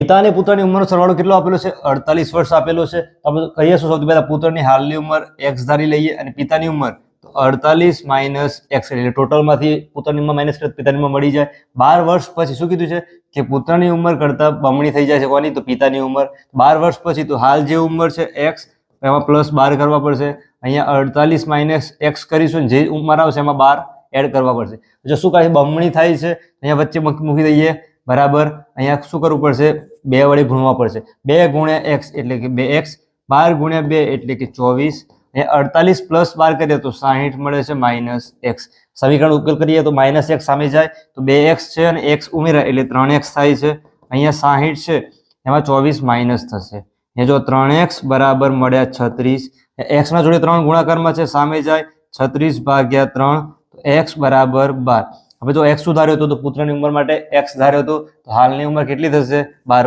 પિતા અને પુત્રની ઉંમરનો સરવાળો કેટલો આપેલો છે? 48 વર્ષ આપેલો છે. આપણે કહીએ શું? સૌથી પહેલા પુત્રની હાલની ઉંમર x ધારી લઈએ અને પિતાની ઉંમર તો 48 માઇનસ x એટલે ટોટલમાંથી પુત્રની ઉંમર માઇનસ કરે પિતાની ઉંમર મળી જાય. 12 વર્ષ પછી શું કીધું છે કે પુત્રની ઉંમર કરતાં બમણી થઈ જાય છે. કોની? તો પિતાની ઉંમર. 12 વર્ષ પછી તો હાલ જે ઉંમર છે x એમાં પ્લસ 12 કરવા પડશે. અહીંયા 48 માઇનસ x કરીશું જે ઉંમર આવશે એમાં 12 એડ કરવા પડશે. જો શું કરે બમણી થાય છે અહીંયા વચ્ચે મૂકી દઈએ બરાબર. અહીંયા શું કરવું પડશે? 2 વડે ગુણવા પડશે. 2 ગુણ્યા x એટલે કે 2x, 12 ગુણ્યા 2 એટલે કે 24. 48 પ્લસ 12 કરીએ તો 60 મળે છે માઇનસ x. સમીકરણ ઉકેલ કરીએ તો માઇનસ x સામે જાય તો 2x છે અને x ઉમેરાય એટલે 3x થાય છે. અહીંયા 60 છે એમાં 24 માઇનસ થશે. એ જો 3x બરાબર મળ્યા 36. x ના જોડે 3 ગુણાકારમાં છે સામે જાય 36 ભાગ્યા 3 x બરાબર 12. હવે જો x શું ધાર્યો હતો તો પુત્રની ઉંમર માટે x ધાર્યો હતો તો હાલની ઉંમર કેટલી થશે? 12.